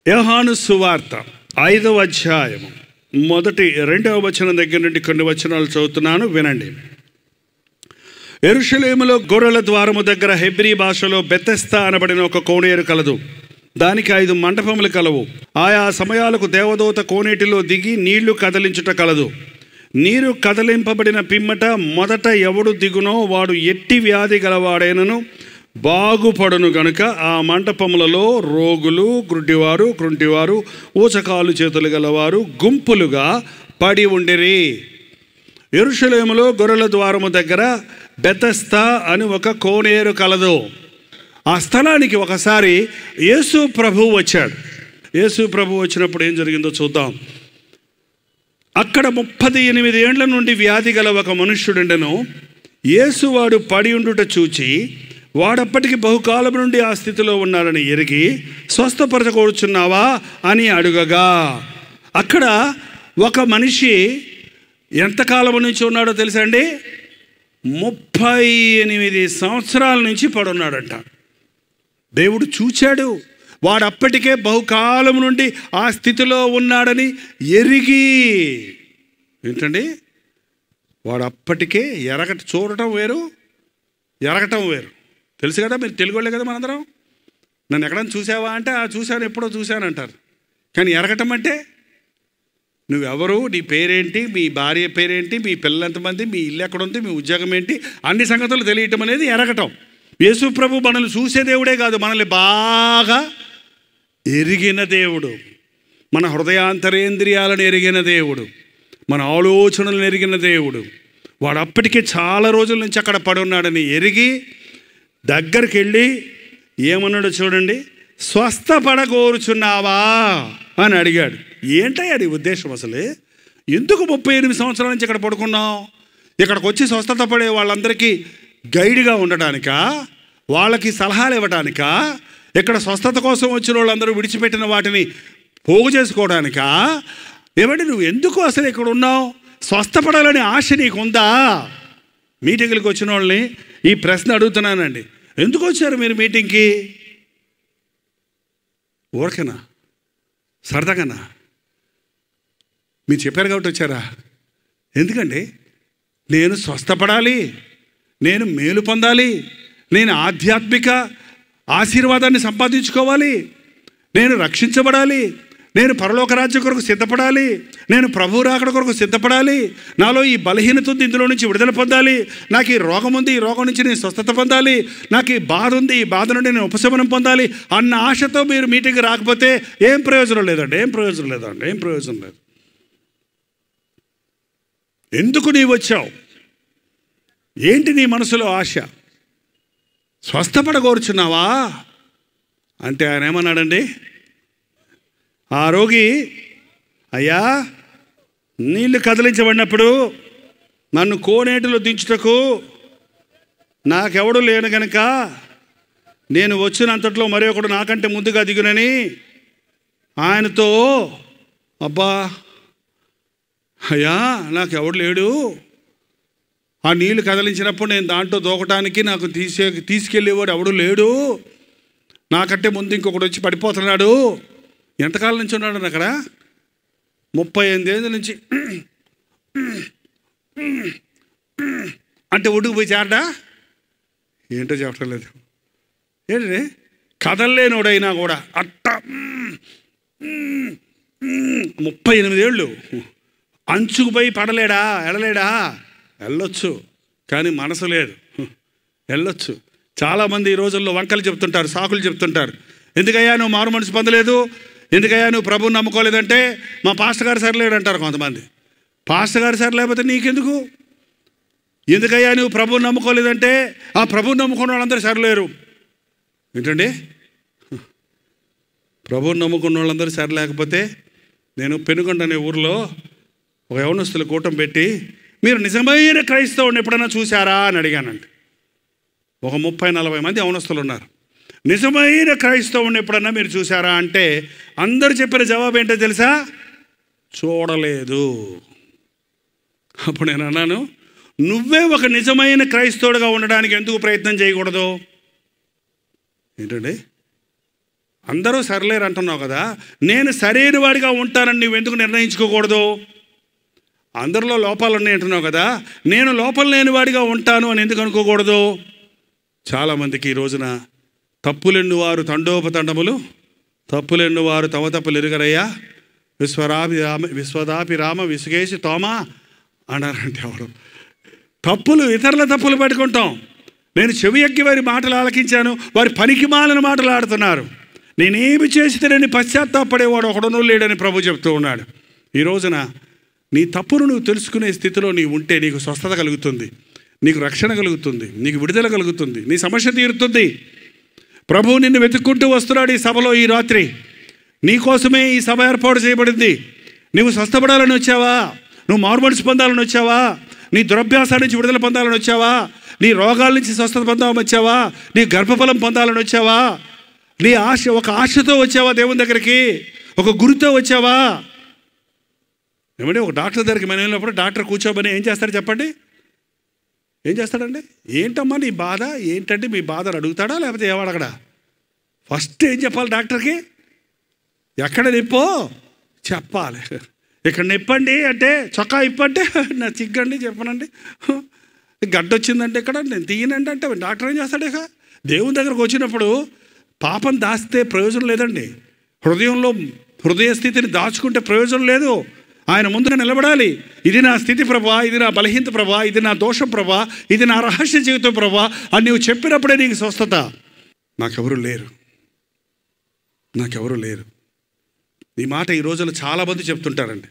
యోహాను సువార్త 5వ అధ్యాయము 1-2వ వచనం దగ్గర నుండి కొన్ని వచనాలు చదువుతున్నాను, వినండి. యెరూషలేములో గొర్రెల ద్వారము దగ్గర హెబ్రీ భాషలో బెతెస్దా అనబడిన ఒక కోనేరు కలదు. దానికి 5 మంటపములు కలవు. ఆయా సమయాలకు దేవదూత కోనేటిలో దిగి నీళ్లు కదిలించుట కలదు. నీరు కదిలింపబడిన పిమ్మట మొదట ఎవడు దిగునో వాడు ఎట్టి వ్యాధి గలవాడైనను బాగుపడును గనుక ఆ మంటపములలో రోగులు, గుడ్డివారు, కుంటివారు, ఊచకాలు చేతులు గలవారు గుంపులుగా పడి ఉండిరి. యెరూషలేములో గొర్రెల ద్వారము దగ్గర బెతెస్దా అని ఒక కోనేరు కలదు. ఆ స్థలానికి ఒకసారి యేసు ప్రభువు వచ్చాడు. యేసు ప్రభువు వచ్చినప్పుడు ఏం జరిగిందో చూద్దాం. అక్కడ 38 ఏండ్ల నుండి వ్యాధి గల ఒక మనుష్యుడుండెను. యేసు వాడు పడి ఉండుట చూచి వాడప్పటికి బహుకాలం నుండి ఆ స్థితిలో ఉన్నాడని ఎరిగి స్వస్థపరచకూర్చున్నావా అని అడుగగా, అక్కడ ఒక మనిషి ఎంతకాలం నుంచి ఉన్నాడో తెలుసా అండి? 38 సంవత్సరాల నుంచి పడున్నాడంట. దేవుడు చూచాడు. వాడప్పటికే బహుకాలం నుండి ఆ స్థితిలో ఉన్నాడని ఎరిగి. ఏంటండి? వాడప్పటికే చూడటం వేరు, ఎరగటం వేరు. తెలుసు కదా, మీరు తెలుగు వాళ్ళే కదా మనందరం. నన్ను ఎక్కడైనా చూసావా అంటే చూశాను, ఎప్పుడో చూశాను అంటారు. కానీ ఎరగటం అంటే నువ్వెవరు, నీ పేరేంటి, మీ భార్య పేరేంటి, మీ పిల్లలు ఎంతమంది, మీ ఇల్లు ఎక్కడుంది, మీ ఉద్యోగం ఏంటి, అన్ని సంగతులు తెలియటం అనేది ఎరగటం. యేసు ప్రభు మనల్ని చూసే దేవుడే కాదు, మనల్ని బాగా ఎరిగిన దేవుడు, మన హృదయాంతరేంద్రియాలను ఎరిగిన దేవుడు, మన ఆలోచనలను ఎరిగిన దేవుడు. వాడు అప్పటికే చాలా రోజుల నుంచి అక్కడ పడి ఉన్నాడని ఎరిగి దగ్గరికి వెళ్ళి ఏమన్నాడో చూడండి. స్వస్థపడగోరుచున్నావా అని అడిగాడు. ఏంటయ్యా నీ ఉద్దేశం? అసలే ఎందుకు 38 సంవత్సరాల నుంచి ఇక్కడ పడుకున్నావు? ఇక్కడికి వచ్చి స్వస్థత పడే వాళ్ళందరికీ గైడ్గా ఉండటానికా, వాళ్ళకి సలహాలు ఇవ్వటానికా, ఇక్కడ స్వస్థత కోసం వచ్చిన వాళ్ళందరూ విడిచిపెట్టిన వాటిని పోగు చేసుకోవడానికా? ఏమంటే నువ్వు ఎందుకు అసలు ఇక్కడ ఉన్నావు? స్వస్థపడాలని ఆశ నీకుందా? మీటింగ్లకు వచ్చిన వాళ్ళని ఈ ప్రశ్న అడుగుతున్నానండి. ఎందుకు వచ్చారు మీరు మీటింగ్కి? ఊరకనా? సరదాగానా? మీరు చెప్పారు కాబట్టి వచ్చారా? ఎందుకండి? నేను స్వస్థపడాలి, నేను మేలు పొందాలి, నేను ఆధ్యాత్మిక ఆశీర్వాదాన్ని సంపాదించుకోవాలి, నేను రక్షించబడాలి, నేను పరలోక రాజ్యం కొరకు సిద్ధపడాలి, నేను ప్రభు రాకడ కొరకు సిద్ధపడాలి, నాలో ఈ బలహీనత ఉంది, ఇందులో నుంచి విడుదల పొందాలి, నాకు ఈ రోగం ఉంది, ఈ రోగం నుంచి నేను స్వస్థత పొందాలి, నాకు ఈ బాధ ఉంది, ఈ బాధ నుండి నేను ఉపశమనం పొందాలి అన్న ఆశతో మీరు మీటింగ్కి రాకపోతే ఏం ప్రయోజనం లేదండి. ఏం ప్రయోజనం లేదు. ఎందుకు నీవు వచ్చావు? ఏంటి నీ మనసులో ఆశ? స్వస్థపడగోరుచున్నావా అంటే ఆయన ఏమన్నాడండి? ఆ రోగి, అయ్యా నీళ్లు కదిలించబడినప్పుడు నన్ను కోనేటిలో దించుటకు నాకెవడు లేను గనక నేను వచ్చినంతట్లో మరి ఒకడు నాకంటే ముందుగా దిగునని ఆయనతో, అబ్బా అయ్యా నాకెవడు లేడు, ఆ నీళ్లు కదిలించినప్పుడు నేను దాంట్లో దూకటానికి నాకు తీసుకెళ్ళేవాడు ఎవడు లేడు, నాకంటే ముందు ఇంకొకటి వచ్చి పడిపోతున్నాడు. ఎంతకాలం నుంచి ఉన్నాడు అక్కడ? 38 ఏళ్ళ నుంచి. అంటే ఒడ్డుకు పోయి చేరడా? ఏంటో చెప్పడం లేదు. ఏంటి? కదలలేనోడైనా కూడా అట్ట 38 ఏళ్ళు అంచుకు పోయి పడలేడా? ఎడలేడా? వెళ్ళొచ్చు, కానీ మనసు లేదు. వెళ్ళొచ్చు. చాలామంది ఈ రోజుల్లో వంకలు చెప్తుంటారు, సాకులు చెప్తుంటారు. ఎందుకయ్యా నువ్వు మారు మనసు పొందలేదు, ఎందుకయ్యా నువ్వు ప్రభువుని నమ్ముకోలేదంటే మా పాస్టర్ గారు సరిలేడు అంటారు కొంతమంది. పాస్టర్ గారు సరిలేకపోతే నీకెందుకు? ఎందుకయ్యా నువ్వు ప్రభువుని నమ్ముకోలేదంటే ఆ ప్రభువుని నమ్ముకున్న వాళ్ళందరూ సరిలేరు. ఏంటండి? ప్రభువుని నమ్ముకున్న వాళ్ళందరూ సరిలేకపోతే నేను పెనుగొండ అనే ఊరిలో ఒక యవనస్తుల కూటం పెట్టి మీరు నిజమైన క్రైస్తవుని ఎప్పుడైనా చూశారా అని అడిగానండి. ఒక 30-40 మంది యవనస్తులు ఉన్నారు. నిజమైన క్రైస్తవుని ఎప్పుడన్నా మీరు చూసారా అంటే అందరు చెప్పిన జవాబు ఏంటో తెలుసా? చూడలేదు. అప్పుడు నేను అన్నాను, నువ్వే ఒక నిజమైన క్రైస్తవుడిగా ఉండడానికి ఎందుకు ప్రయత్నం చేయకూడదు? ఏంటండి? అందరూ సరిలేరు అంటున్నావు కదా, నేను సరైన వాడిగా ఉంటానని నువ్వు ఎందుకు నిర్ణయించుకోకూడదు? అందరిలో లోపాలు ఉన్నాయి అంటున్నావు కదా, నేను లోపం లేని వాడిగా ఉంటాను అని ఎందుకు అనుకోకూడదు? చాలామందికి ఈ రోజున తప్పులెన్నువారు తండోపతండములు, తప్పులెన్నువారు తమ తప్పులు ఎరుగరయ్యా, విశ్వదాపి రామ విసుగేసి తోమా అన్నారంటే ఎవరు? తప్పులు, ఇతరుల తప్పులు పెట్టుకుంటాం. నేను చెవి ఎక్కి వారి మాటలు ఆలకించాను, వారి పనికి మాలిన మాటలు ఆడుతున్నారు, నేనేమి చేసితేనని పశ్చాత్తాపడేవాడు ఒకడనూ లేడని ప్రభు చెప్తూ ఉన్నాడు. ఈ రోజున నీ తప్పును నువ్వు తెలుసుకునే స్థితిలో నీవు ఉంటే నీకు స్వస్థత కలుగుతుంది, నీకు రక్షణ కలుగుతుంది, నీకు విడుదల కలుగుతుంది, నీ సమస్య తీరుతుంది. ప్రభువు నిన్ను వెతుక్కుంటూ వస్తున్నాడు ఈ సభలో ఈ రాత్రి. నీకోసమే ఈ సభ ఏర్పాటు చేయబడింది. నువ్వు స్వస్థపడాలని వచ్చావా? నువ్వు మారుమనసు పొందాలని వచ్చావా? నీ దురభ్యాసాల నుంచి విడుదల పొందాలని వచ్చావా? నీ రోగాల నుంచి స్వస్థత పొందాలని వచ్చావా? నీ గర్భఫలం పొందాలని వచ్చావా? నీ ఆశ, ఒక ఆశతో వచ్చావా దేవుని దగ్గరికి? ఒక గురితో వచ్చావా? ఏమంటే ఒక డాక్టర్ దగ్గరికి మనం వెళ్ళినప్పుడు డాక్టర్ కూర్చోమని ఏం చేస్తాడు చెప్పండి? ఏం చేస్తాడండి? ఏంటమ్మా నీ బాధ ఏంటంటే మీ బాధను అడుగుతాడా లేకపోతే ఏమడగడా? ఫస్ట్ ఏం చెప్పాలి డాక్టర్కి? ఎక్కడ నొప్పో చెప్పాలి. ఇక్కడ నొప్పండి అంటే చొక్కా ఇప్పంటే నా చిగ్గండి చెప్పనండి, గడ్డ వచ్చిందంటే ఇక్కడ నేను తీయనండి అంటే డాక్టర్ ఏం చేస్తాడు? ఇక దేవుని దగ్గరకు వచ్చినప్పుడు పాపం దాస్తే ప్రయోజనం లేదండి. హృదయ స్థితిని దాచుకుంటే ప్రయోజనం లేదు. ఆయన ముందుగా నిలబడాలి. ఇది నా స్థితి ప్రభా, ఇది నా బలహీనత ప్రభా, ఇది నా దోషం ప్రభా, ఇది నా రహస్య జీవితం ప్రభా అని నువ్వు చెప్పినప్పుడే నీకు స్వస్థత. నాకెవరు లేరు, నాకెవరూ లేరు. ఈ మాట ఈ రోజుల్లో చాలామంది చెప్తుంటారండి,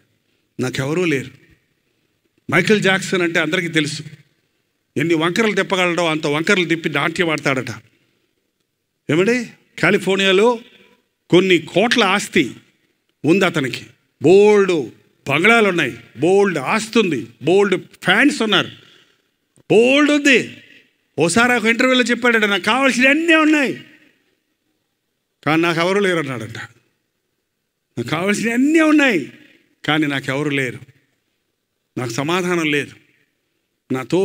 నాకెవరూ లేరు. మైకేల్ జాక్సన్ అంటే అందరికీ తెలుసు, ఎన్ని వంకరలు తిప్పగలడో అంత వంకరలు తిప్పి నాట్యం ఆడతాడట. ఏమండి, కాలిఫోర్నియాలో కొన్ని కోట్ల ఆస్తి ఉంది అతనికి. బోల్డ్ బంగ్లాలు ఉన్నాయి, బోల్డ్ ఆస్తి ఉంది, బోల్డ్ ఫ్యాన్స్ ఉన్నారు, బోల్డ్ ఉంది. ఓసారి ఒక ఇంటర్వ్యూలో చెప్పాడట, నాకు కావాల్సినవి అన్నీ ఉన్నాయి కానీ నాకు ఎవరు లేరు అన్నాడట. నాకు కావాల్సినవి అన్నీ ఉన్నాయి కానీ నాకెవరు లేరు, నాకు సమాధానం లేదు, నాతో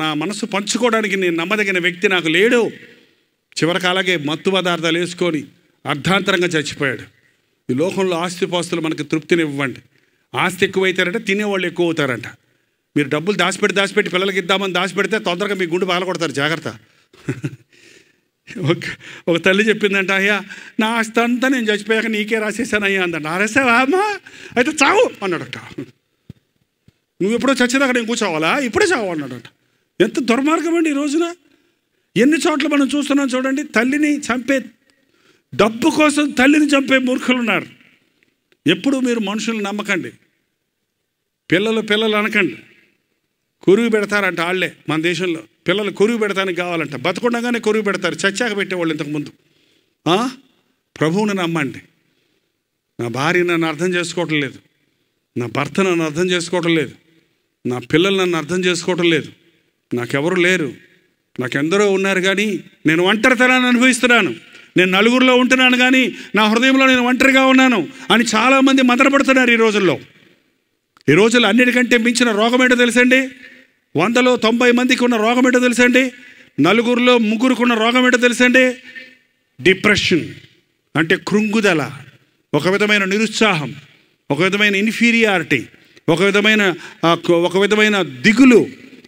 నా మనసు పంచుకోవడానికి నేను నమ్మదగిన వ్యక్తి నాకు లేడు. చివరికి అలాగే మత్తు పదార్థాలు వేసుకొని అర్ధాంతరంగా చచ్చిపోయాడు. ఈ లోకంలో ఆస్తిపాస్తులు మనకు తృప్తిని ఇవ్వండి. ఆస్తి ఎక్కువైతారంటే తినేవాళ్ళు ఎక్కువ అవుతారంట. మీరు డబ్బులు దాచిపెట్టి పిల్లలకి ఇద్దామని దాచిపెడితే తొందరగా మీ గుండె పగలగొడతారు, జాగ్రత్త. ఒక తల్లి చెప్పిందంట, అయ్యా నా ఆస్తి అంతా నేను చచ్చిపోయాక నీకే రాసేసాను అయ్యా అందంట. రాసేవా అమ్మా? అయితే చావు అన్నాడట. నువ్వు ఎప్పుడో చచ్చేదాకా నేను కూర్చోవాలా? ఇప్పుడే చావు అన్నాడట. ఎంత దుర్మార్గం అండి ఈ రోజున. ఎన్ని చోట్ల మనం చూస్తున్నాం చూడండి. తల్లిని చంపే, డబ్బు కోసం తల్లిని చంపే మూర్ఖులు ఉన్నారు. ఎప్పుడు మీరు మనుషులు నమ్మకండి. పిల్లలు అనకండి. కొరువు పెడతారంట వాళ్ళే. మన దేశంలో పిల్లలు కొరువు పెడతానికి కావాలంట. బతకుండగానే కొరువు పెడతారు, చచ్చాక పెట్టేవాళ్ళు ఇంతకుముందు. ప్రభువుని నమ్మండి. నా భార్య నన్ను అర్థం చేసుకోవటం లేదు, నా భర్త నన్ను అర్థం చేసుకోవటం లేదు, నా పిల్లలు నన్ను అర్థం చేసుకోవటం లేదు, నాకెవరు లేరు, నాకెందరో ఉన్నారు కానీ నేను ఒంటరితనాన్ని అనుభవిస్తున్నాను, నేను నలుగురిలో ఉంటున్నాను కానీ నా హృదయంలో నేను ఒంటరిగా ఉన్నాను అని చాలామంది మదనపడుతున్నారు ఈ రోజుల్లో. ఈ రోజుల్లో అన్నిటికంటే మించిన రోగం ఏంటో తెలుసండి? 100లో 90 మందికి ఉన్న రోగం ఏంటో తెలుసండి? నలుగురిలో 3 ఉన్న రోగం ఏంటో తెలుసండి? డిప్రెషన్ అంటే కృంగుదల, ఒక విధమైన నిరుత్సాహం, ఒక విధమైన ఇన్ఫీరియారిటీ, ఒక విధమైన దిగులు,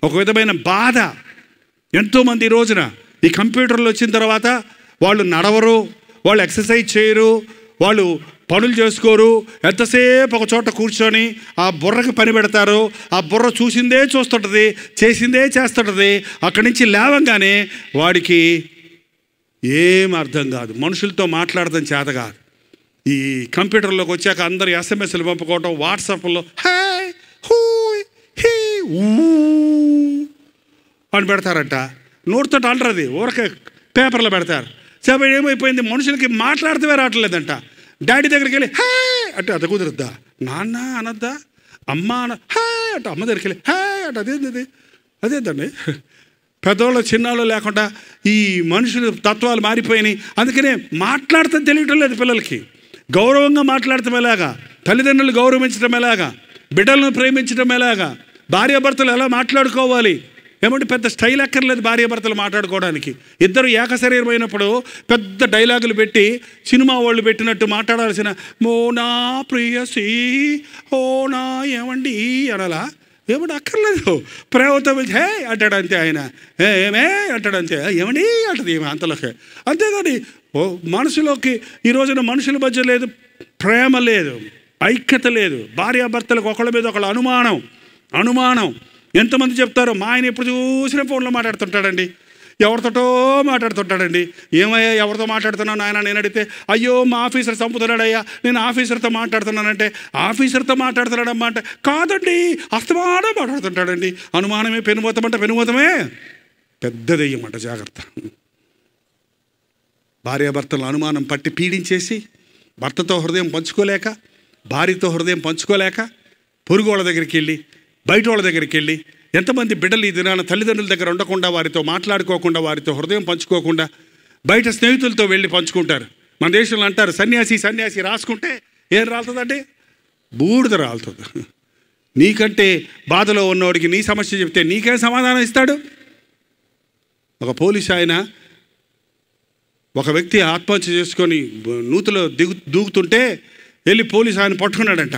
ఒక విధమైన బాధ. ఎంతోమంది ఈ రోజున ఈ కంప్యూటర్లు వచ్చిన తర్వాత వాళ్ళు నడవరు, వాళ్ళు ఎక్సర్సైజ్ చేయరు, వాళ్ళు పనులు చేసుకోరు. ఎంతసేపు ఒక చోట కూర్చొని ఆ బుర్రకి పని పెడతారు. ఆ బుర్ర చూసిందే చూస్తుంటుంది, చేసిందే చేస్తుంటుంది. అక్కడి నుంచి లేవంగానే వాడికి ఏం అర్థం కాదు, మనుషులతో మాట్లాడడం చేత కాదు. ఈ కంప్యూటర్లోకి వచ్చాక అందరు ఎస్ఎంఎస్లు పంపుకోవటం, వాట్సాప్లో హాయ్ హూ హీ ఊ అని పెడతారంట. నోటితో అంటారు, ఊరకే పేపర్లో పెడతారు. సరే ఏమైపోయింది, మనుషులకి మాట్లాడితే రావట్లేదంట. డాడీ దగ్గరికి వెళ్ళి హాయ్ అంటే అది కుదురుద్దా? నాన్న అనద్దా? అమ్మ హాయ్ అంటే అమ్మ దగ్గరికి వెళ్ళి హాయ్ అంటే అదేదండి. పెద్దవాళ్ళు చిన్నాళ్ళు లేకుండా ఈ మనుషుల తత్వాలు మారిపోయినాయి. అందుకనే మాట్లాడటం తెలియటం లేదు పిల్లలకి. గౌరవంగా మాట్లాడటం ఎలాగా, తల్లిదండ్రులు గౌరవించడం ఎలాగా, బిడ్డలను ప్రేమించడం ఎలాగా, భార్యాభర్తలు ఎలా మాట్లాడుకోవాలి, ఏమంటే పెద్ద స్టైల్ అక్కర్లేదు భార్యాభర్తలు మాట్లాడుకోవడానికి. ఇద్దరు ఏకశరీరమైనప్పుడు పెద్ద డైలాగులు పెట్టి సినిమా వాళ్ళు పెట్టినట్టు మాట్లాడాల్సిన మో నా ప్రియసి ఓ నా ఏమండి అనాలా? ఏమంటే అక్కర్లేదు. ప్రేమతో హే అంటాడు అంతే, ఆయన ఏమే అంటాడు అంతే, ఏమండి అంటది ఏమి అంతలోకి. అంతేగాని మనసులోకి ఈ రోజున మనుషుల మధ్య లేదు, ప్రేమ లేదు, ఐక్యత లేదు. భార్యాభర్తలకు ఒకళ్ళ మీద ఒకళ్ళ అనుమానం. ఎంతమంది చెప్తారో మా ఆయన ఎప్పుడు చూసినా ఫోన్లో మాట్లాడుతుంటాడండి, ఎవరితోటో మాట్లాడుతుంటాడండి. ఏమయ్యా ఎవరితో మాట్లాడుతున్నాను ఆయన నేను అడిగితే, అయ్యో మా ఆఫీసర్ చంపుతున్నాడయ్యా, నేను ఆఫీసర్తో మాట్లాడుతున్నానంటే, ఆఫీసర్తో మాట్లాడుతున్నాడమ్మా అంటే, కాదండి అస్తమానం మాట్లాడుతుంటాడండి. అనుమానమే పెనుమోతమంటే పెనుమోతమే పెద్ద దెయ్యమంట, జాగ్రత్త. భార్యాభర్తలను అనుమానం పట్టి పీడించేసి భర్తతో హృదయం పంచుకోలేక, భార్యతో హృదయం పంచుకోలేక, పొరుగు వాళ్ళ దగ్గరికి వెళ్ళి, బయట వాళ్ళ దగ్గరికి వెళ్ళి, ఎంతమంది బిడ్డలు ఈ దినాన తల్లిదండ్రుల దగ్గర ఉండకుండా, వారితో మాట్లాడుకోకుండా, వారితో హృదయం పంచుకోకుండా బయట స్నేహితులతో వెళ్ళి పంచుకుంటారు. మన దేశంలో అంటారు సన్యాసి రాసుకుంటే ఏం రాలుతుందండి? బూడిద రాలుతుంది. నీకంటే బాధలో ఉన్నవాడికి నీ సమస్య చెప్తే నీకేం సమాధానం ఇస్తాడు? ఒక పోలీసు ఆయన ఒక వ్యక్తి ఆత్మహత్య చేసుకొని నూతిలో దూకుతుంటే వెళ్ళి పోలీసు ఆయన పట్టుకున్నాడంట.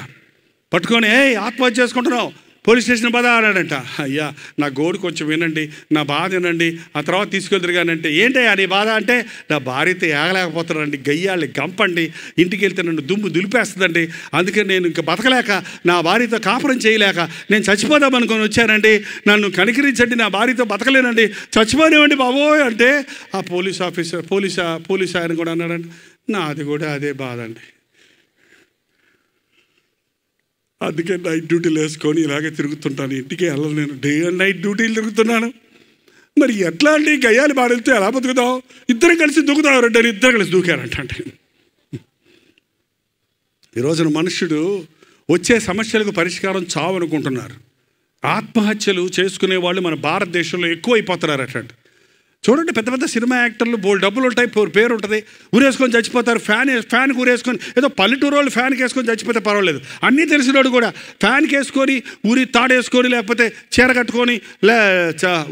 పట్టుకొని ఆత్మహత్య చేసుకుంటున్నావు, పోలీస్ స్టేషన్ బాధ అన్నాడంట. అయ్యా నా గోడు కొంచెం వినండి, నా బాధ వినండి, ఆ తర్వాత తీసుకెళ్తారు కానీ అంటే, ఏంటయ్యా నీ బాధ అంటే, నా భార్యతో ఏగలేకపోతున్నానండి, గయ్యాలి గంపండి, ఇంటికి వెళ్తే నన్ను దుమ్ము దులిపేస్తుందండి, అందుకే నేను ఇంకా బతకలేక, నా భార్యతో కాపురం చేయలేక నేను చచ్చిపోదాం అనుకొని వచ్చానండి, నన్ను కనికరించండి, నా భార్యతో బతకలేనండి, చచ్చిపోనివ్వండి బాబోయ్ అంటే, ఆ పోలీస్ ఆయన కూడా అన్నాడండి, నాది కూడా అదే బాధ అండి, అందుకే నైట్ డ్యూటీలు వేసుకొని ఇలాగే తిరుగుతుంటాను, ఇంటికి వెళ్ళను, నేను డే అండ్ నైట్ డ్యూటీలు తిరుగుతున్నాను. మరి ఎట్లా అండి గయ్యాలి బాడెళ్తే ఎలా బతుకుతావు? ఇద్దరు కలిసి దూకుతారంటే, ఇద్దరు కలిసి దూకారంట. అంటే ఈరోజున మనుషుడు వచ్చే సమస్యలకు పరిష్కారం చావు అనుకుంటున్నారు. ఆత్మహత్యలు చేసుకునే వాళ్ళు మన భారతదేశంలో ఎక్కువ అయిపోతున్నారు. అట్లాంటి చూడండి, పెద్ద పెద్ద సినిమా యాక్టర్లు బోల్ డబ్బులు ఉంటాయి, పేరు ఉంటుంది, ఊరేసుకొని చచ్చిపోతారు. ఫ్యాన్కి ఊరేసుకొని, ఏదో పల్లెటూరు వాళ్ళు ఫ్యాన్కి వేసుకొని చచ్చిపోతే పర్వాలేదు, అన్నీ తెలిసినోడు కూడా ఫ్యాన్కి వేసుకొని ఊరి తాడేసుకొని లేకపోతే చీర కట్టుకొని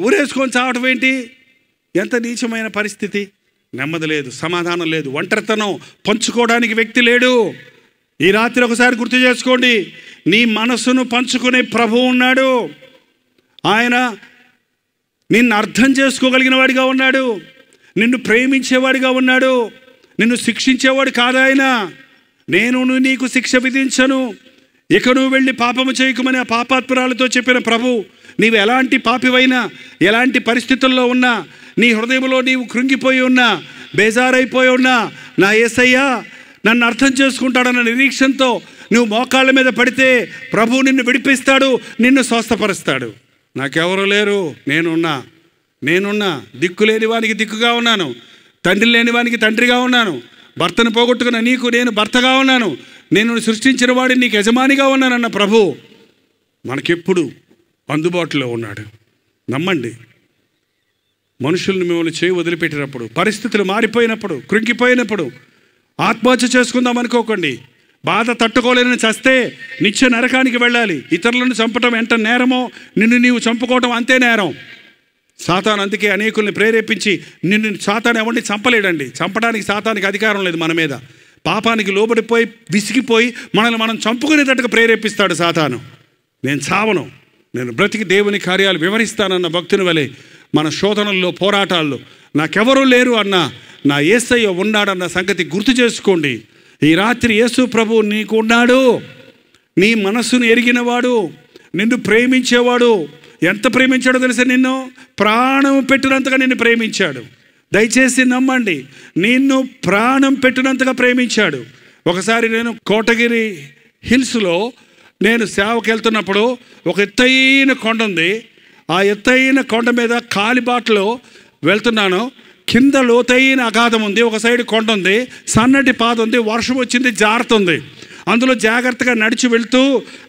ఊరేసుకొని చావటం ఏంటి? ఎంత నీచమైన పరిస్థితి! నెమ్మది లేదు, సమాధానం లేదు, ఒంటరితనం, పంచుకోవడానికి వ్యక్తి లేడు. ఈ రాత్రి ఒకసారి గుర్తు చేసుకోండి, నీ మనసును పంచుకునే ప్రభువు ఉన్నాడు. ఆయన నిన్ను అర్థం చేసుకోగలిగిన వాడిగా ఉన్నాడు, నిన్ను ప్రేమించేవాడిగా ఉన్నాడు, నిన్ను శిక్షించేవాడు కాదు ఆయన. నేను నీకు శిక్ష విధించను, ఇక నువ్వు వెళ్ళి పాపము చేయకుమని ఆ పాపాత్మురాలతో చెప్పిన ప్రభు, నీవు ఎలాంటి పాపివైనా, ఎలాంటి పరిస్థితుల్లో ఉన్నా, నీ హృదయంలో నీవు కృంగిపోయి ఉన్నా, బేజారైపోయి ఉన్నా, నా యేసయ్య నన్ను అర్థం చేసుకుంటాడన్న నిరీక్షణతో నువ్వు మోకాళ్ళ మీద పడితే ప్రభు నిన్ను విడిపిస్తాడు, నిన్ను స్వస్థపరుస్తాడు. నాకెవరు లేరు, నేనున్నా, దిక్కు లేని వానికి దిక్కుగా ఉన్నాను, తండ్రి లేని వానికి తండ్రిగా ఉన్నాను, భర్తను పోగొట్టుకున్న నీకు నేను భర్తగా ఉన్నాను, నేను సృష్టించిన వాడిని నీకు యజమానిగా ఉన్నానన్న ప్రభు మనకెప్పుడు అందుబాటులో ఉన్నాడు. నమ్మండి. మనుషుల్ని మిమ్మల్ని చేయి వదిలిపెట్టినప్పుడు, పరిస్థితులు మారిపోయినప్పుడు, కృంగిపోయినప్పుడు ఆత్మహత్య చేసుకుందాం అనుకోకండి. బాధ తట్టుకోలేని చస్తే నిత్య నరకానికి వెళ్ళాలి. ఇతరులను చంపటం ఎంత నేరమో నిన్ను నీవు చంపుకోవటం అంతే నేరం. సాతాను అందుకే అనేకుల్ని ప్రేరేపించి, నిన్ను సాతాను ఎవరిని చంపలేడండి, చంపడానికి సాతానికి అధికారం లేదు మన మీద. పాపానికి లోబడిపోయి విసిగిపోయి మనల్ని మనం చంపుకునేటట్టుగా ప్రేరేపిస్తాడు సాతాను. నేను చావను, నేను బ్రతికి దేవుని కార్యాలు వివరిస్తానన్న భక్తుని వలె మన శోధనల్లో, పోరాటాల్లో నాకెవరూ లేరు అన్న నా యేసయ్య ఉన్నాడన్న సంగతి గుర్తు చేసుకోండి. ఈ రాత్రి యేసు ప్రభు నీకు ఉన్నాడు, నీ మనస్సును ఎరిగినవాడు, నిన్ను ప్రేమించేవాడు. ఎంత ప్రేమించాడో తెలుసా? నిన్ను ప్రాణం పెట్టినంతగా నిన్ను ప్రేమించాడు. దయచేసి నమ్మండి, నిన్ను ప్రాణం పెట్టినంతగా ప్రేమించాడు. ఒకసారి నేను కోటగిరి హిల్స్లో నేను సేవకి వెళ్తున్నప్పుడు ఒక ఎత్తైన కొండ ఉంది. ఆ ఎత్తైన కొండ మీద కాలిబాటలో వెళ్తున్నాను. కింద లోతైన అగాధం ఉంది, ఒక సైడ్ కొండ ఉంది, సన్నటి పాద ఉంది, వర్షం వచ్చింది, జారుతుంది. అందులో జాగ్రత్తగా నడిచి వెళ్తూ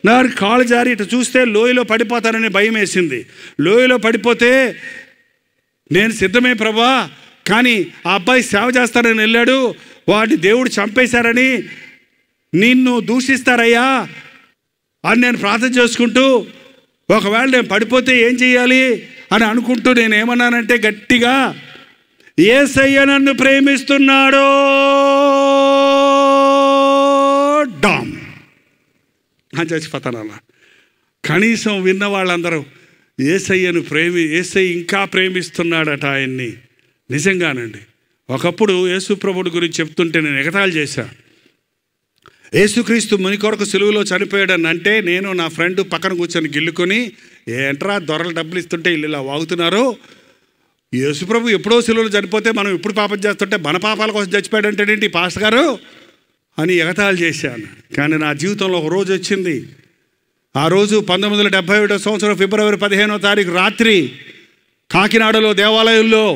నా కాలు జారి ఇటు చూస్తే లోయలో పడిపోతానని భయం వేసింది. లోయలో పడిపోతే నేను సిద్ధమే ప్రభా, కానీ ఆ అబ్బాయి సేవ చేస్తానని వెళ్ళాడు, వాడిని దేవుడు చంపేశారని నిన్ను దూషిస్తారయ్యా అని నేను ప్రార్థన చేసుకుంటూ, ఒకవేళ నేను పడిపోతే ఏం చేయాలి అని అనుకుంటూ నేనేమన్నానంటే గట్టిగా, యేసయ్య నన్ను ప్రేమిస్తున్నాడో డామ్ అని చచ్చిపోతాను అలా. కనీసం విన్న వాళ్ళందరూ యేసయ్య ఇంకా ప్రేమిస్తున్నాడట ఆయన్ని. నిజంగానండి. ఒకప్పుడు యేసుప్రభుడి గురించి చెప్తుంటే నేను ఎగతాళి చేశాను. యేసుక్రీస్తు ముని కొరకు సిలువలో చనిపోయాడని అంటే నేను నా ఫ్రెండ్ పక్కన కూర్చొని గిల్లుకొని, ఏంట్రా దొరలు డబ్బులు ఇస్తుంటే ఇల్లు ఇలా వాగుతున్నారు, యేసుప్రభు ఎప్పుడో సిలువలో చనిపోతే మనం ఇప్పుడు పాపం చేస్తుంటే మన పాపాల కోసం చచ్చిపోయాడంటేంటి పాస్టర్ గారు అని ఎగతాళి చేశాను. కానీ నా జీవితంలో ఒక రోజు వచ్చింది. ఆ రోజు 1971 సంవత్సరం ఫిబ్రవరి 15వ తారీఖు రాత్రి కాకినాడలో దేవాలయంలో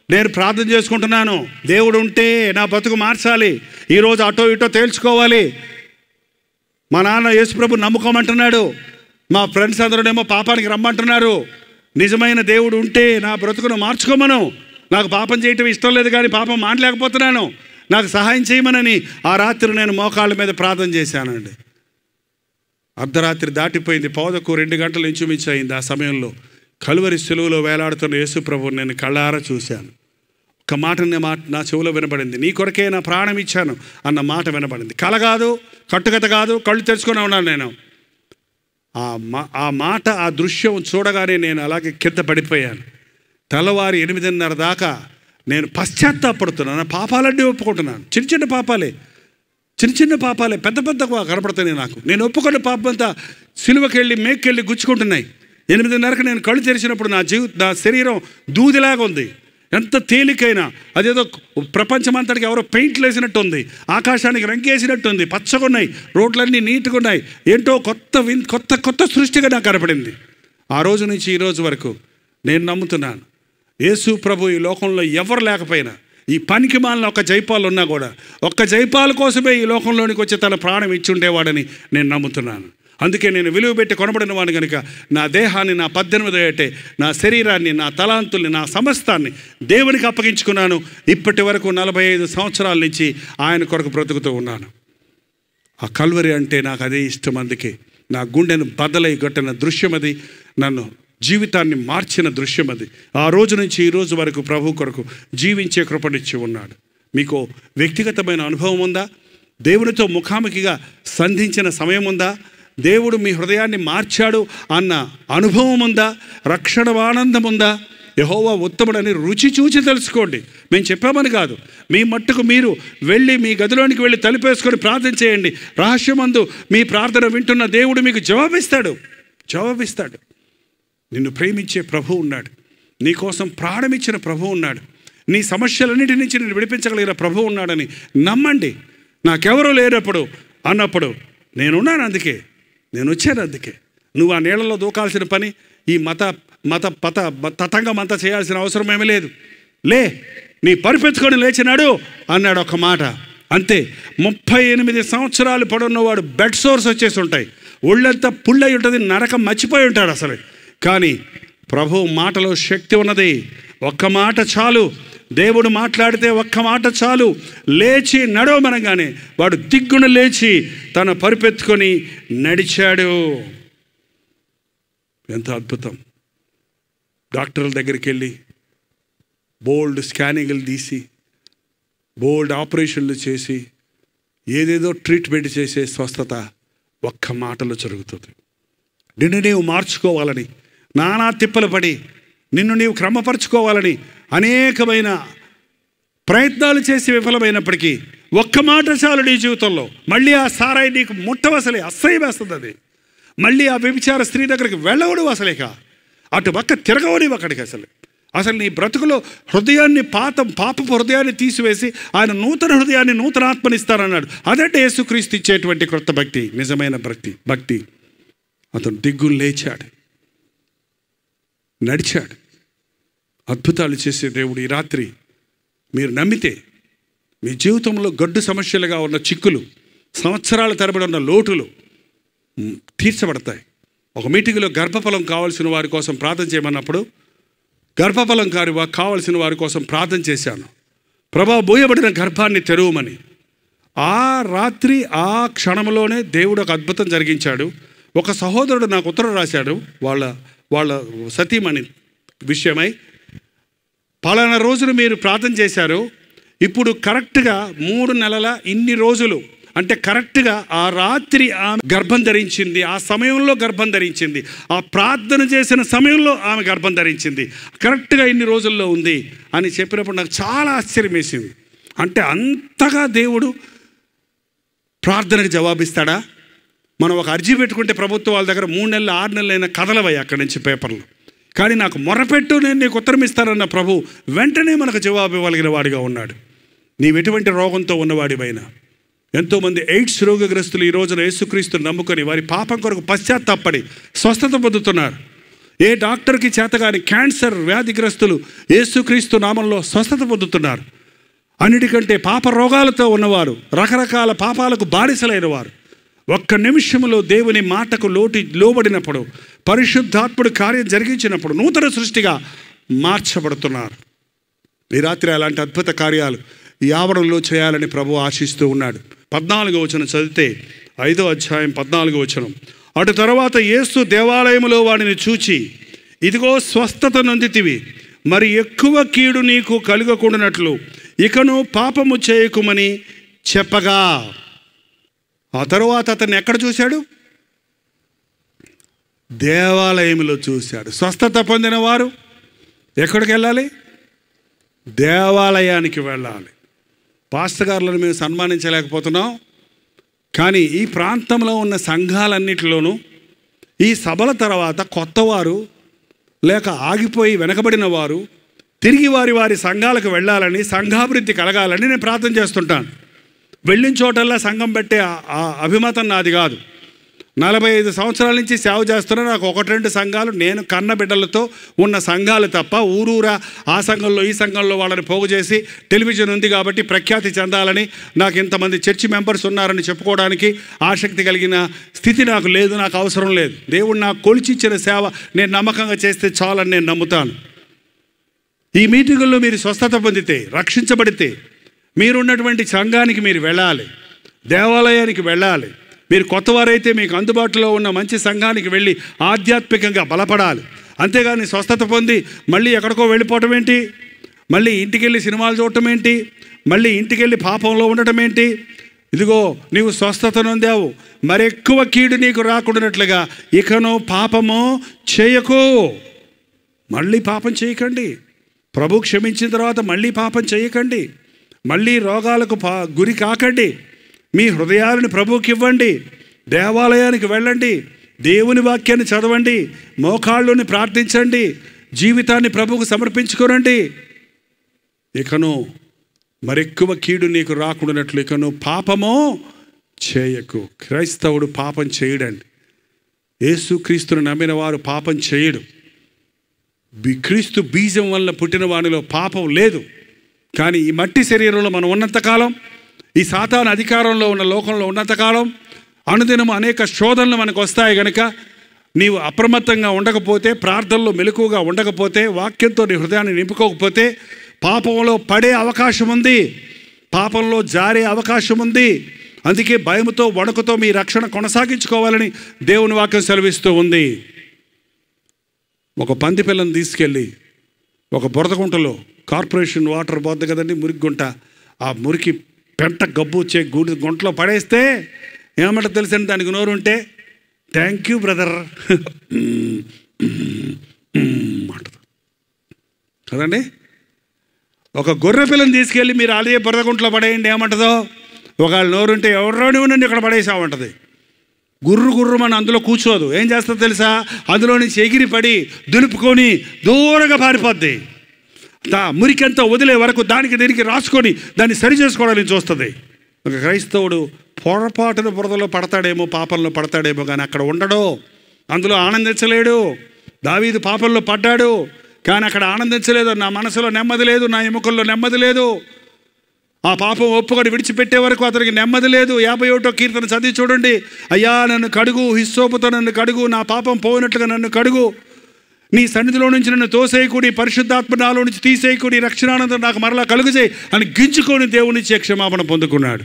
నేను ప్రార్థన చేసుకుంటున్నాను. దేవుడు ఉంటే నా బతుకు మార్చాలి, ఈరోజు అటో ఇటో తేల్చుకోవాలి. మా నాన్న యేసుప్రభు నమ్ముకోమంటున్నాడు, మా ఫ్రెండ్స్ అందరూనేమో పాపానికి రమ్మంటున్నారు. నిజమైన దేవుడు ఉంటే నా బ్రతుకును మార్చుకోమను. నాకు పాపం చేయటం ఇష్టం లేదు, కానీ పాపం మానలేకపోతున్నాను, నాకు సహాయం చేయమనని ఆ రాత్రి నేను మోకాళ్ళ మీద ప్రార్థన చేశానండి. అర్ధరాత్రి దాటిపోయింది, పౌదకు 2 గంటలు ఇంచుమించు అయింది. ఆ సమయంలో కలువరి సిలువలో వేలాడుతున్న యేసుప్రభుని నేను కళ్ళారా చూశాను. ఒక మాట నా చెవులో వినబడింది, నీ కొరకే నా ప్రాణం ఇచ్చాను అన్న మాట వినబడింది. కల కాదు, కట్టుకథ కాదు, కళ్ళు తెరుచుకొని ఉన్నాను నేను. ఆ మాట, ఆ దృశ్యం చూడగానే నేను అలాగే కింద పడిపోయాను. తెల్లవారి 8:30 దాకా నేను పశ్చాత్తాపడుతున్నాను. నా పాపాలన్నీ ఒప్పుకుంటున్నాను. చిన్న చిన్న పాపాలే పెద్ద పెద్దగా కనపడుతున్నాయి నాకు. నేను ఒప్పుకున్న పాపం అంతా సిలువకెళ్ళి మేక్కెళ్ళి గుచ్చుకుంటున్నాయి. 8:30కి నేను కళ్ళు తెరిచినప్పుడు నా శరీరం దూదిలాగా ఉంది. ఎంత తేలికైనా, అదేదో ప్రపంచమంతటికి ఎవరో పెయింట్లు వేసినట్టు ఉంది, ఆకాశానికి రంగేసినట్టు ఉంది, పచ్చగున్నాయి, రోడ్లన్నీ నీట్గా ఉన్నాయి. ఏంటో కొత్త సృష్టిగా నాకు కనపడింది. ఆ రోజు నుంచి ఈ రోజు వరకు నేను నమ్ముతున్నాను, యేసు ప్రభు ఈ లోకంలో ఎవరు లేకపోయినా, ఈ పనికి మాలిన ఒక జైపాల్ ఉన్నా కూడా ఒక్క జైపాల్ కోసమే ఈ లోకంలోనికి వచ్చి తన ప్రాణం ఇచ్చి ఉండేవాడని నేను నమ్ముతున్నాను. అందుకే నేను విలువ పెట్టి కొనబడిన వాడిని కనుక నా దేహాన్ని, నా 18వ ఏటే, నా శరీరాన్ని, నా తలాంతుల్ని, నా సమస్తాన్ని దేవునికి అప్పగించుకున్నాను. ఇప్పటి వరకు 45 సంవత్సరాల నుంచి ఆయన కొరకు బ్రతుకుతూ ఉన్నాను. ఆ కల్వరి అంటే నాకు అదే ఇష్టం. అందుకే నా గుండెను బద్దలై కొట్టిన దృశ్యం అది, నన్ను జీవితాన్ని మార్చిన దృశ్యం అది. ఆ రోజు నుంచి ఈ రోజు వరకు ప్రభు కొరకు జీవించే కృపనిచ్చి ఉన్నాడు. మీకు వ్యక్తిగతమైన అనుభవం ఉందా? దేవునితో ముఖాముఖిగా సంధించిన సమయం ఉందా? దేవుడు మీ హృదయాన్ని మార్చాడు అన్న అనుభవం ఉందా? రక్షణ ఆనందం ఉందా? యెహోవా ఉత్తముడని రుచి చూచి తెలుసుకోండి. మేము చెప్పామని కాదు, మీ మట్టుకు మీరు వెళ్ళి మీ గదిలోనికి వెళ్ళి తలుపేసుకొని ప్రార్థన చేయండి. రహస్యమందు మీ ప్రార్థన వింటున్న దేవుడు మీకు జవాబిస్తాడు. నిన్ను ప్రేమించే ప్రభు ఉన్నాడు, నీకోసం ప్రాణమిచ్చిన ప్రభు ఉన్నాడు, నీ సమస్యలన్నిటి నుంచి నేను విడిపించగలిగిన ప్రభు ఉన్నాడని నమ్మండి. నాకెవరూ లేనప్పుడు అన్నప్పుడు నేనున్నాను, అందుకే నేను వచ్చాను. అందుకే నువ్వు ఆ నీళ్ళలో దూకాల్సిన పని, ఈ తతంగం అంతా చేయాల్సిన అవసరం ఏమీ లేదు. నీ పరిపెత్తుకొని లేచినాడు అన్నాడు ఒక మాట, అంతే. 38 సంవత్సరాలు పడున్నవాడు బెడ్ సోర్స్ వచ్చేసి ఉంటాయి, ఒళ్ళంతా పుళ్ళై ఉంటుంది, నరకం మర్చిపోయి ఉంటాడు అసలు. కానీ ప్రభు మాటలో శక్తి ఉన్నది. ఒక్క మాట చాలు, దేవుడు మాట్లాడితే ఒక్క మాట చాలు. లేచి నడవమనగానే వాడు దిగ్గున లేచి తన పరిపెత్తుకొని నడిచాడు. ఎంత అద్భుతం! డాక్టర్ల దగ్గరికి వెళ్ళి బోల్డ్ స్కానింగ్లు తీసి, బోల్డ్ ఆపరేషన్లు చేసి, ఏదేదో ట్రీట్మెంట్ చేసే స్వస్థత ఒక్క మాటలో జరుగుతుంది. నిన్ను నీవు మార్చుకోవాలని, నానా తిప్పలు పడి నిన్ను నీవు క్రమపరచుకోవాలని అనేకమైన ప్రయత్నాలు చేసి విఫలమైనప్పటికీ ఒక్క మాట చాలు నీ జీవితంలో. మళ్ళీ ఆ సారాయి నీకు ముట్టవసలే, అసహ్యం వేస్తుంది అది. మళ్ళీ ఆ వ్యభిచార స్త్రీ దగ్గరికి వెళ్ళవడు అసలేక, అటు పక్క తిరగవని అక్కడికి. అసలు నీ బ్రతుకులో హృదయాన్ని, పాపపు హృదయాన్ని తీసివేసి ఆయన నూతన హృదయాన్ని, నూతన ఆత్మనిస్తారన్నాడు. అదంటే యేసుక్రీస్తు ఇచ్చేటువంటి క్రొత్త భక్తి, నిజమైన భక్తి. అతను దిగ్గులు లేచాడు, నడిచాడు. అద్భుతాలు చేసే దేవుడు ఈ రాత్రి మీరు నమ్మితే మీ జీవితంలో గడ్డు సమస్యలుగా ఉన్న చిక్కులు, సంవత్సరాల తరబడి ఉన్న లోటులు తీర్చబడతాయి. ఒక మీటింగ్లో గర్భఫలం కావాల్సిన వారి కోసం ప్రార్థన చేయమన్నప్పుడు గర్భఫలం కావాల్సిన వారి కోసం ప్రార్థన చేశాను. ప్రభా, బోయబడిన గర్భాన్ని తెరవమని. ఆ రాత్రి ఆ క్షణంలోనే దేవుడు ఒక అద్భుతం జరిగించాడు. ఒక సహోదరుడు నాకు ఉత్తరం రాశాడు. వాళ్ళ సతీమణి విషయమై పలానా రోజులు మీరు ప్రార్థన చేశారు, ఇప్పుడు కరెక్ట్గా 3 నెలల ఇన్ని రోజులు అంటే కరెక్ట్గా ఆ రాత్రి ఆమె గర్భం ధరించింది, ఆ సమయంలో గర్భం ధరించింది, ఆ ప్రార్థన చేసిన సమయంలో ఆమె గర్భం ధరించింది, కరెక్ట్గా ఇన్ని రోజుల్లో ఉంది అని చెప్పినప్పుడు నాకు చాలా ఆశ్చర్యం వేసింది. అంటే అంతగా దేవుడు ప్రార్థనకు జవాబిస్తాడా? మనం ఒక అర్జీ పెట్టుకుంటే ప్రభుత్వం వాళ్ళ దగ్గర 3 నెలలు 6 నెలలు అయినా కదలవయ్యి అక్కడి నుంచి పేపర్లు. కానీ నాకు మొరపెట్టు, నేను నీకు ఉత్తరం ఇస్తానన్న ప్రభు వెంటనే మనకు జవాబు ఇవ్వగలిగిన వాడిగా ఉన్నాడు. నీవెటువంటి రోగంతో ఉన్నవాడివైనా, ఎంతోమంది ఎయిడ్స్ రోగగ్రస్తులు ఈ రోజున యేసుక్రీస్తుని నమ్ముకొని వారి పాపం కొరకు పశ్చాత్తాపడి స్వస్థత పొందుతున్నారు. ఏ డాక్టర్కి చేతగాని క్యాన్సర్ వ్యాధిగ్రస్తులు యేసుక్రీస్తు నామంలో స్వస్థత పొందుతున్నారు. అన్నిటికంటే పాప రోగాలతో ఉన్నవారు, రకరకాల పాపాలకు బానిసలైన వారు ఒక్క నిమిషంలో దేవుని మాటకు లోబడినప్పుడు, పరిశుద్ధాత్ముడు కార్యం జరిగించినప్పుడు నూతన సృష్టిగా మార్చబడుతున్నారు. ఈ రాత్రి అలాంటి అద్భుత కార్యాలు ఈ ఆవరణలో చేయాలని ప్రభు ఆశిస్తూ ఉన్నాడు. 14వ వచనం చదివితే 5వ అధ్యాయం 14వ వచనం. అటు తర్వాత యేసు దేవాలయములో వాడిని చూచి, ఇదిగో స్వస్థత నొందితివి, మరి ఎక్కువ కీడు నీకు కలుగకుండానట్లు ఇకను పాపము చేయకుమని చెప్పగా. ఆ తరువాత అతన్ని ఎక్కడ చూశాడు? దేవాలయంలో చూశాడు. స్వస్థత పొందిన వారు ఎక్కడికి వెళ్ళాలి? దేవాలయానికి వెళ్ళాలి. పాస్టర్ గారులను మేము సన్మానించలేకపోతున్నాం, కానీ ఈ ప్రాంతంలో ఉన్న సంఘాలన్నిటిలోనూ ఈ సభల తర్వాత కొత్తవారు లేక ఆగిపోయి వెనకబడిన వారు తిరిగి వారి సంఘాలకు వెళ్ళాలని, సంఘాభివృద్ధి కలగాలని నేను ప్రార్థన చేస్తుంటాను. వెళ్ళిన చోటల్లా సంఘం పెట్టే అభిమతం నాది కాదు. 45 సంవత్సరాల నుంచి సేవ చేస్తున్నా నాకు 1-2 సంఘాలు నేను కన్న బిడ్డలతో ఉన్న సంఘాలు తప్ప, ఊరూరా ఆ సంఘంలో ఈ సంఘంలో వాళ్ళని పోగు చేసి టెలివిజన్ ఉంది కాబట్టి ప్రఖ్యాతి చెందాలని, నాకు ఇంతమంది చర్చి మెంబర్స్ ఉన్నారని చెప్పుకోవడానికి ఆసక్తి కలిగిన స్థితి నాకు లేదు, నాకు అవసరం లేదు. దేవుడు నాకు కొలిచిచ్చిన సేవ నేను నమ్మకంగా చేస్తే చాలని నేను నమ్ముతాను. ఈ మీటింగుల్లో మీరు స్వస్థత పొందితే, రక్షించబడితే మీరున్నటువంటి సంఘానికి మీరు వెళ్ళాలి, దేవాలయానికి వెళ్ళాలి. మీరు కొత్తవారైతే మీకు అందుబాటులో ఉన్న మంచి సంఘానికి వెళ్ళి ఆధ్యాత్మికంగా బలపడాలి. అంతేగాని స్వస్థత పొంది మళ్ళీ ఎక్కడికో వెళ్ళిపోవటం ఏంటి? మళ్ళీ ఇంటికి వెళ్ళి సినిమాలు చూడటం ఏంటి? మళ్ళీ ఇంటికి వెళ్ళి పాపంలో ఉండటం ఏంటి? ఇదిగో నీవు స్వస్థత నొందావు, మరెక్కువ కీడు నీకు రాకుండానట్లుగా ఇకను పాపము చేయకు. మళ్ళీ పాపం చేయకండి. ప్రభు క్షమించిన తర్వాత మళ్ళీ పాపం చేయకండి. మళ్ళీ రోగాలకు గురి కాకండి. మీ హృదయాలను ప్రభువుకి ఇవ్వండి. దేవాలయానికి వెళ్ళండి. దేవుని వాక్యాన్ని చదవండి. మోకాళ్ళుని ప్రార్థించండి. జీవితాన్ని ప్రభువుకు సమర్పించుకోనండి. ఇకను మరెక్కువ కీడు నీకు రాకుండానట్లు ఇకను పాపము చేయకు. క్రైస్తవుడు పాపం చేయడండి. యేసుక్రీస్తును నమ్మిన వారు పాపం చేయడు. క్రీస్తు బీజం వల్ల పుట్టిన వానిలో పాపం లేదు. కానీ ఈ మట్టి శరీరంలో మనం ఉన్నంతకాలం, ఈ సాతాను అధికారంలో ఉన్న లోకంలో ఉన్నంతకాలం అనుదినం అనేక శోధనలు మనకు వస్తాయి. కనుక నీవు అప్రమత్తంగా ఉండకపోతే, ప్రార్థనలో మెలకువగా ఉండకపోతే, వాక్యంతో నీ హృదయాన్ని నింపుకోకపోతే పాపంలో పడే అవకాశం ఉంది, పాపంలో జారే అవకాశం ఉంది. అందుకే భయముతో వణుకుతో మీ రక్షణ కొనసాగించుకోవాలని దేవుని వాక్యం సెలవిస్తూ ఉంది. ఒక పంది పిల్లని తీసుకెళ్ళి ఒక బురదగుంటలో, కార్పొరేషన్ వాటర్ పోద్ది కదండి, మురికి గుంట, ఆ మురికి పెంట గబ్బు వచ్చే గుంటలో పడేస్తే ఏమంట తెలుసండి? దానికి నోరు ఉంటే థ్యాంక్ యూ బ్రదర్ అంటది కదండి. ఒక గొర్రె పిల్లని తీసుకెళ్ళి మీరు అదే బురదగుంటలో పడేయండి, ఏమంటుందో? ఒకవేళ నోరుంటే ఎవరోని ఉండండి ఇక్కడ పడేసామంటది. గుర్రు మన అందులో కూర్చోదు. ఏం చేస్తుందో తెలుసా? అందులో నుంచి ఎగిరి పడి దులుపుకొని దూరంగా పారిపోద్ది. మురికంతా వదిలే వరకు దానికి దీనికి రాసుకొని దాన్ని సరి చేసుకోవడానికి చూస్తుంది. ఒక క్రైస్తవుడు పొరపాటున బురదలో పడతాడేమో, పాపంలో పడతాడేమో, కానీ అక్కడ ఉండడు, అందులో ఆనందించలేడు. దావీదు పాపంలో పడ్డాడు, కానీ అక్కడ ఆనందించలేదు. నా మనసులో నెమ్మది లేదు, నా ఎముకల్లో నెమ్మది లేదు. ఆ పాపం ఒప్పుకొని విడిచిపెట్టే వరకు అతనికి నెమ్మది లేదు. 51వ కీర్తన చదివి చూడండి. అయ్యా నన్ను కడుగు, హిస్సోపుతో నన్ను కడుగు, నా పాపం పోయినట్లుగా నన్ను కడుగు, నీ సన్నిధిలో నుంచి నన్ను తోసేయకుడి, పరిశుద్ధాత్మ నాలో నుంచి తీసేయకుడి, రక్షణానందం నాకు మరలా కలుగుజేయి అని గించుకొని దేవునిచ్చే క్షమాపణ పొందుకున్నాడు.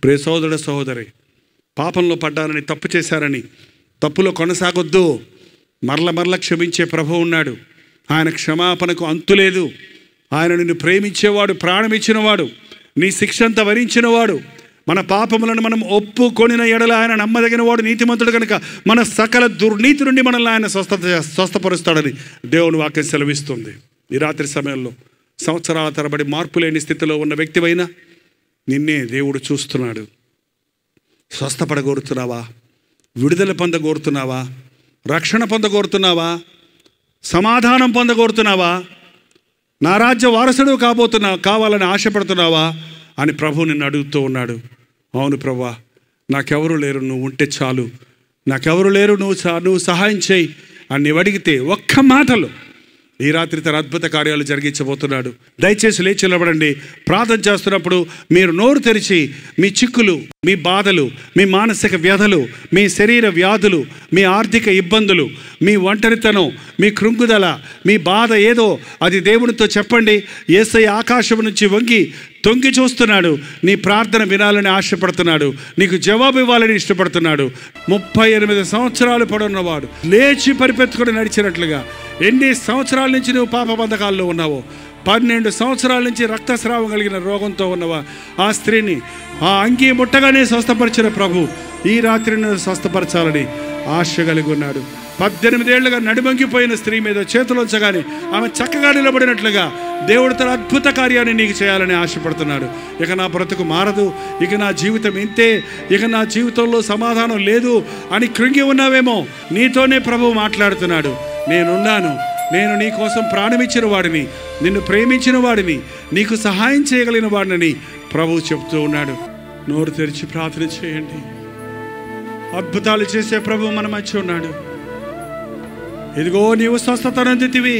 ప్రియ సోదరుడు సహోదరి, పాపంలో పడ్డారని, తప్పు చేశారని తప్పులో కొనసాగొద్దు. మరల క్షమించే ప్రభు ఉన్నాడు. ఆయన క్షమాపణకు అంతులేదు. ఆయన నిన్ను ప్రేమించేవాడు, ప్రాణమిచ్చినవాడు, నీ శిక్ష అంతా భరించినవాడు. మన పాపములను మనం ఒప్పుకొనిన ఎడల ఆయన నమ్మదగిన వాడు, నీతిమంతుడు కనుక మన సకల దుర్నీతి నుండి మనల్ని ఆయన స్వస్థపరుస్తాడని దేవుని వాక్యం సెలవిస్తుంది. ఈ రాత్రి సమయంలో సంవత్సరాల తరబడి మార్పు లేని స్థితిలో ఉన్న వ్యక్తివైనా నిన్నే దేవుడు చూస్తున్నాడు. స్వస్థపడగోరుతున్నావా? విడుదల పొందగోరుతున్నావా? రక్షణ పొందగోరుతున్నావా? సమాధానం పొందగోరుతున్నావా? నా రాజ్య వారసుడు కావాలని ఆశపడుతున్నావా అని ప్రభు నిన్ను అడుగుతూ ఉన్నాడు. అవును ప్రభువా, నాకెవరు లేరు, నువ్వు ఉంటే చాలు, నాకెవరు లేరు, నువ్వు సహాయం చేయి అని నీవు అడిగితే ఒక్క మాటలో ఈ రాత్రి తన అద్భుత కార్యాలు జరిగించబోతున్నాడు. దయచేసి లేచి నిలబడండి. ప్రార్థన చేస్తున్నప్పుడు మీరు నోరు తెరిచి మీ చిక్కులు, మీ బాధలు, మీ మానసిక వ్యధలు, మీ శరీర వ్యాధులు, మీ ఆర్థిక ఇబ్బందులు, మీ ఒంటరితనం, మీ కృంగుదల, మీ బాధ ఏదో అది దేవునితో చెప్పండి. యేసయ్య ఆకాశం నుంచి వంగి తొంగి చూస్తున్నాడు. నీ ప్రార్థన వినాలని ఆశపడుతున్నాడు. నీకు జవాబు ఇవ్వాలని ఇష్టపడుతున్నాడు. 38 సంవత్సరాలు పడున్నవాడు లేచి పరిపెత్తుకొని నడిచినట్లుగా, ఎన్ని సంవత్సరాల నుంచి నువ్వు పాప బంధకాల్లో ఉన్నావో, 12 సంవత్సరాల నుంచి రక్తస్రావం కలిగిన రోగంతో ఉన్నవా, ఆ స్త్రీని ఆ అంగీ ముట్టగానే స్వస్థపరిచిన ప్రభు ఈ రాత్రి నువ్వు స్వస్థపరచాలని ఆశ కలిగి ఉన్నాడు. 18 ఏళ్లుగా నడిమంగిపోయిన స్త్రీ మీద చేతులుంచగానే ఆమె చక్కగా నిలబడినట్లుగా దేవుడు తన అద్భుత కార్యాన్ని నీకు చేయాలని ఆశపడుతున్నాడు. ఇక నా బ్రతుకు మారదు, ఇక నా జీవితం ఇంతే, ఇక నా జీవితంలో సమాధానం లేదు అని కృంగి ఉన్నావేమో, నీతోనే ప్రభువు మాట్లాడుతున్నాడు. నేనున్నాను, నేను నీ కోసం ప్రాణమిచ్చిన వాడిని, నిన్ను ప్రేమించిన వాడిని, నీకు సహాయం చేయగలిగిన వాడిని ప్రభువు చెప్తూ ఉన్నాడు. నోరు తెరిచి ప్రార్థన చేయండి. అద్భుతాలు చేసే ప్రభువు మన మధ్య ఉన్నాడు. ఇదిగో నీవు స్వస్థత నొందితివి,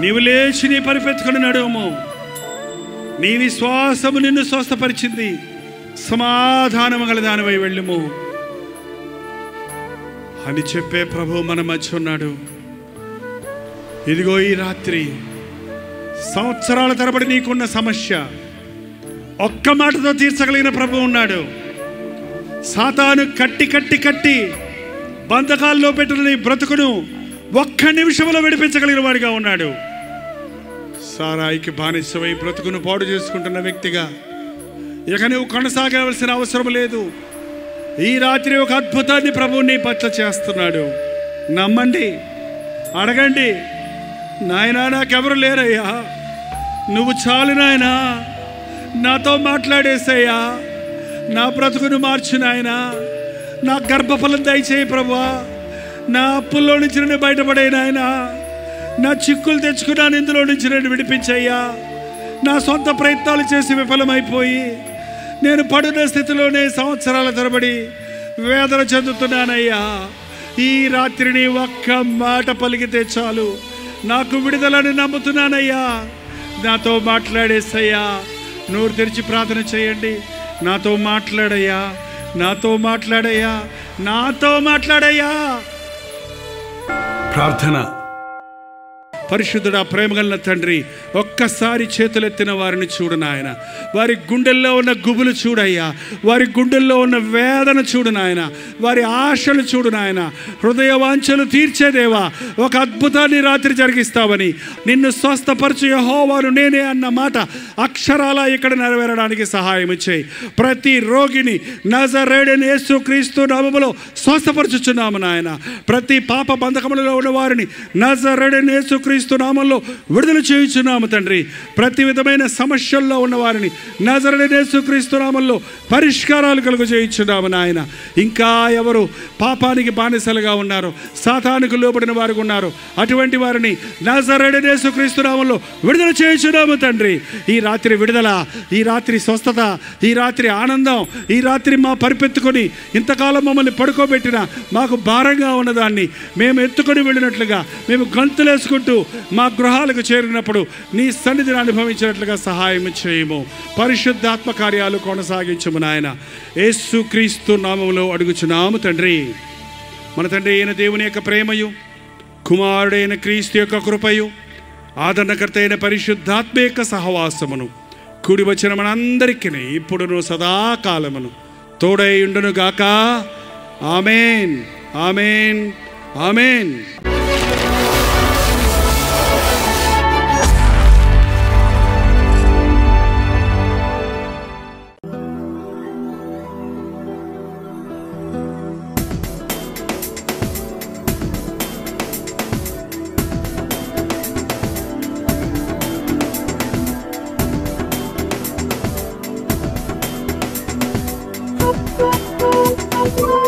నీవు లేచి నీ పరిపెత్తుకొని నడుము, నీ విశ్వాసము నిన్ను స్వస్థపరిచింది, సమాధానము గల దానివై వెళ్ళుము అని చెప్పే ప్రభు మన మధ్య ఉన్నాడు. ఇదిగో ఈ రాత్రి సంవత్సరాల తరబడి నీకున్న సమస్య ఒక్క మాటతో తీర్చగలిగిన ప్రభు ఉన్నాడు. సాతాను కట్టి బంధకాల్లో పెట్టిన నీ బ్రతుకును ఒక్క నిమిషంలో విడిపించగలిగిన వాడిగా ఉన్నాడు. సారాయికి బానిసవై బ్రతుకును పాడు చేసుకుంటున్న వ్యక్తిగా ఇక నువ్వు కొనసాగవలసిన అవసరం లేదు. ఈ రాత్రి ఒక అద్భుతాన్ని ప్రభువు నీ పట్ల చేస్తున్నాడు. నమ్మండి, అడగండి. నాయనా, నాకెవరు లేరయ్యా, నువ్వు చాలు నాయనా, నాతో మాట్లాడేసయ్యా, నా బ్రతుకును మార్చు నాయనా, నా గర్భఫలం దయచేయి ప్రభువా, నా అప్పుల్లో నుంచి నేను బయటపడే నాయనా, నా చిక్కులు తెచ్చుకున్నాను, ఇందులో నుంచి నేను విడిపించయ్యా, నా సొంత ప్రయత్నాలు చేసి విఫలమైపోయి నేను పడున్న స్థితిలోనే సంవత్సరాల తరబడి వేదన చెందుతున్నానయ్యా. ఈ రాత్రిని ఒక్క మాట పలికితే చాలు, నాకు విడుదలని నమ్ముతున్నానయ్యా. నాతో మాట్లాడేసయ్యా. నోరు తెరిచి ప్రార్థన చేయండి. నాతో మాట్లాడయ్యా, నాతో మాట్లాడయ్యా, నాతో మాట్లాడయ్యా. ప్రార్థన. పరిశుద్ధుడా, ప్రేమగల తండ్రి, ఒక్కసారి చేతులెత్తిన వారిని చూడు నాయన. వారి గుండెల్లో ఉన్న గుబులు చూడయ్యా, వారి గుండెల్లో ఉన్న వేదన చూడు నాయన, వారి ఆశలు చూడు నాయన. హృదయ వాంఛలు తీర్చేదేవా, ఒక అద్భుతాన్ని రాత్రి జరిగిస్తావని, నిన్ను స్వస్థపరచు యెహోవాను నేనే అన్న మాట అక్షరాల ఇక్కడ నెరవేరడానికి సహాయం చేయి. ప్రతి రోగిని నజరేయుడైన యేసుక్రీస్తు నామములో స్వస్థపరచుచున్నాము నాయన. ప్రతి పాప బంధకములలో ఉన్న వారిని నజరేయుడైన యేసుక్రీస్తు నామంలో విడుదల చేయుచున్నాము తండ్రి. ప్రతి విధమైన సమస్యల్లో ఉన్న వారిని నజరేయుడైన యేసుక్రీస్తు నామంలో పరిష్కారాలు కలుగజేయుచున్నాము నాయన. ఇంకా ఎవరు పాపానికి బానిసలుగా ఉన్నారు, సాతానుకు లోబడిన వారు ఉన్నారు, అటువంటి వారిని నజరేయుడైన యేసుక్రీస్తు నామంలో విడుదల చేయుచున్నాము తండ్రి. ఈ రాత్రి విడుదల, ఈ రాత్రి స్వస్థత, ఈ రాత్రి ఆనందం, ఈ రాత్రి మా పరిపెత్తుకొని ఇంతకాలం మమ్మల్ని పడుకోబెట్టిన మాకు భారంగా ఉన్నదాన్ని మేము ఎత్తుకొని వెళ్ళినట్లుగా, మేము గంతులేసుకుంటూ మా గృహాలకు చేరినప్పుడు నీ సన్నిధిని అనుభవించినట్లుగా సహాయం చేయము. పరిశుద్ధాత్మ కార్యాలు కొనసాగించము నాయన. యేసుక్రీస్తు నామములో అడుగుచున్నాము తండ్రి. మన తండ్రి అయిన దేవుని యొక్క ప్రేమయు, కుమారుడైన క్రీస్తు యొక్క కృపయు, ఆదరణకర్త అయిన పరిశుద్ధాత్మ యొక్క సహవాసమును కూడి వచ్చిన మనందరికీ ఇప్పుడును సదాకాలమును తోడై ఉండును గాక. ఆమేన్, ఆమేన్, ఆమేన్. Thank you.